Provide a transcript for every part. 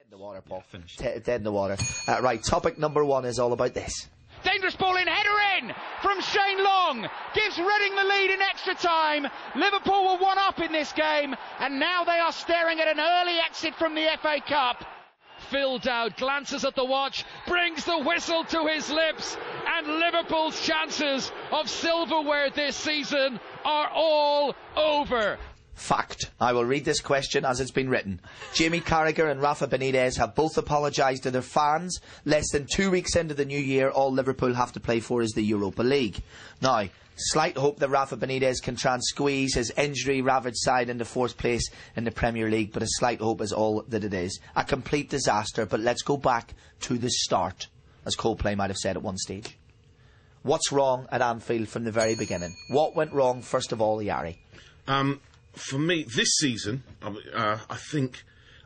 In the water, Paul. Yeah, dead in the water. Right, topic number 1 is all about this. Dangerous ball in, header in from Shane Long. Gives Reading the lead in extra time. Liverpool were 1-up in this game, and now they are staring at an early exit from the FA Cup. Phil Dowd glances at the watch, brings the whistle to his lips, and Liverpool's chances of silverware this season are all over. Fact. I will read this question as it's been written. Jamie Carragher and Rafa Benitez have both apologised to their fans. Less than 2 weeks into the new year, all Liverpool have to play for is the Europa League. Now, slight hope that Rafa Benitez can try and squeeze his injury-ravaged side into 4th place in the Premier League, but a slight hope is all that it is. A complete disaster, but let's go back to the start, as Coldplay might have said at one stage. What's wrong at Anfield from the very beginning? What went wrong, first of all, Yari? For me, this season, I think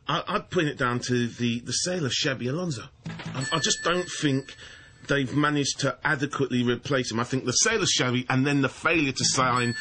I'd put it down to the sale of Xabi Alonso. I just don't think they've managed to adequately replace him. I think the sale of Xabi and then the failure to sign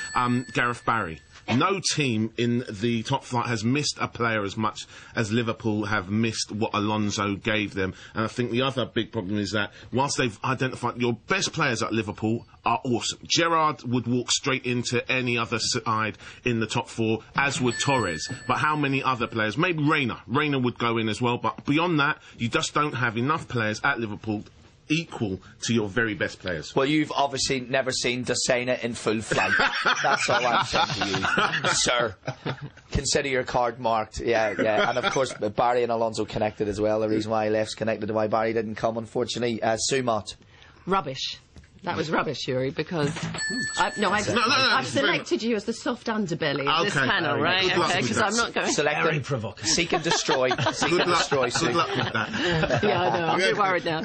Gareth Barry. No team in the top flight has missed a player as much as Liverpool have missed what Alonso gave them. And I think the other big problem is that whilst they've identified your best players at Liverpool are awesome. Gerrard would walk straight into any other side in the top 4, as would Torres. But how many other players? Maybe Reina. Reina would go in as well. But beyond that, you just don't have enough players at Liverpool equal to your very best players. Well, you've obviously never seen Desena in full flight. That's all I'm saying to you, sir. Consider your card marked. Yeah. And of course, Barry and Alonso connected as well. The reason why he left's connected to why Barry didn't come, unfortunately. Sumot. Rubbish. That was rubbish, Yuri, because I've selected you as the soft underbelly of this panel, right? Okay, because I'm not going. Very provocative. Seek and destroy. Seek and destroy. Good luck with that. Yeah, I know. I'm a bit worried now.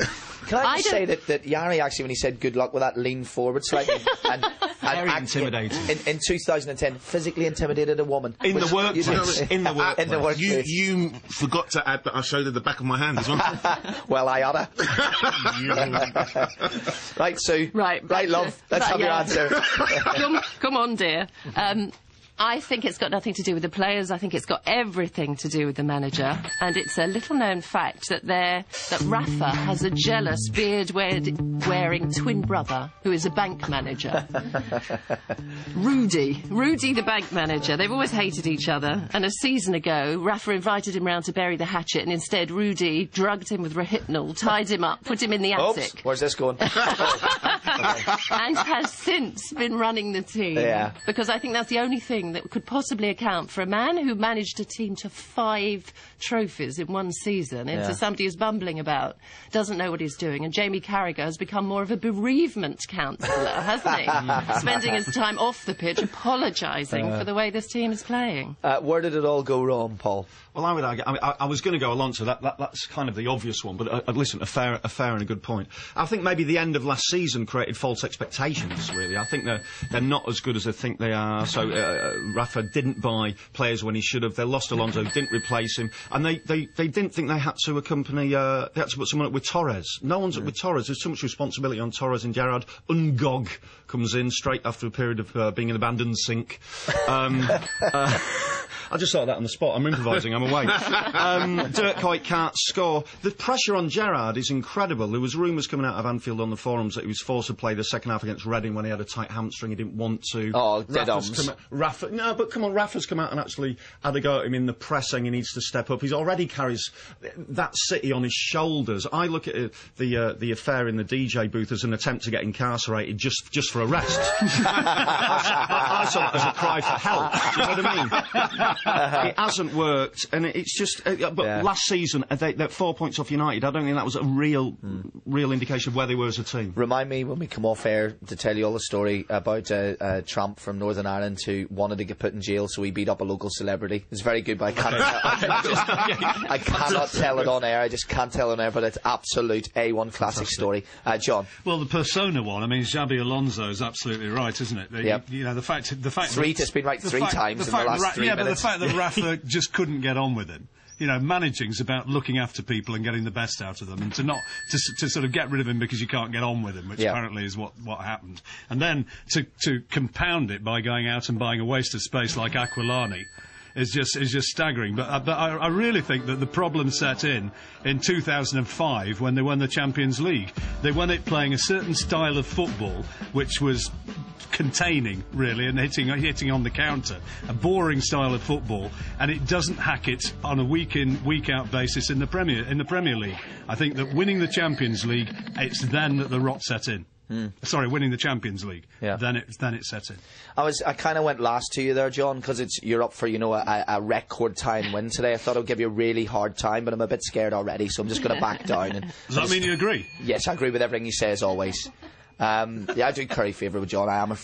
Can I just say that Yari actually, when he said good luck with that, leaned forward slightly and very intimidating. In 2010, physically intimidated a woman. In the workplace. In the workplace. You forgot to add that I showed her the back of my hand as well. Well, I oughta. Right, Sue. Right, love. Let's have your answer. Come on, dear. I think it's got nothing to do with the players. I think it's got everything to do with the manager. And it's a little-known fact that Rafa has a jealous beard-wearing twin brother who is a bank manager. Rudy, the bank manager. They've always hated each other. And a season ago, Rafa invited him round to bury the hatchet, and instead Rudy drugged him with Rohypnol, tied him up, put him in the attic. Oops, where's this going? And has since been running the team. Yeah. Because I think that's the only thing that could possibly account for a man who managed a team to 5 trophies in one season into somebody who's bumbling about, doesn't know what he's doing. And Jamie Carragher has become more of a bereavement counsellor, hasn't he? Spending his time off the pitch apologising for the way this team is playing. Where did it all go wrong, Paul? Well, I would argue. I was going to go Alonso. That's kind of the obvious one. But listen, a fair and a good point. I think maybe the end of last season created false expectations. Really, I think they're not as good as they think they are. So Rafa didn't buy players when he should have. They lost Alonso, didn't replace him, and they didn't think they had to accompany. They had to put someone up with Torres. No one's up with Torres. There's too much responsibility on Torres and Gerrard. Ungog comes in straight after a period of being an abandoned sink. I just thought that on the spot. I'm improvising. I'm away. Dirk Kuyt can't score. The pressure on Gerrard is incredible. There was rumours coming out of Anfield on the forums that he was forced to play the second half against Reading when he had a tight hamstring. He didn't want to. Oh, dead arms. No, but come on, Rafa's come out and actually had a go at him in the press, saying he needs to step up. He's already carries that city on his shoulders. I look at the affair in the DJ booth as an attempt to get incarcerated just for arrest. I saw that as a cry for help. Do you know what I mean? It hasn't worked, and it's just. Last season, they're 4 points off United. I don't think that was a real indication of where they were as a team. Remind me when we come off air to tell you all the story about a tramp from Northern Ireland who wanted to get put in jail, so he beat up a local celebrity. It's very good, but I cannot tell it on air. I just can't tell it on air, but it's absolute A1 classic story. John. Well, the persona one. I mean, Xabi Alonso is absolutely right, isn't it? You know, the fact. It's been right 3 times in the last 3 minutes. But the fact that Rafa just couldn't get on with him. You know, managing's about looking after people and getting the best out of them, and to sort of get rid of him because you can't get on with him, which apparently is what happened. And then to compound it by going out and buying a waste of space like Aquilani is just staggering. But I really think that the problem set in 2005 when they won the Champions League. They won it playing a certain style of football which was containing, really, and hitting on the counter. A boring style of football, and it doesn't hack it on a week-in, week-out basis in the Premier League. I think that winning the Champions League, it's then that the rot set in. Sorry, winning the Champions League. Yeah. Then it set in. I kind of went last to you there, John, because you're up for a record time win today. I thought I'd give you a really hard time, but I'm a bit scared already, so I'm just going to back down. And does that mean you agree? Yes, I agree with everything you say as always. I do curry favour with John. I am a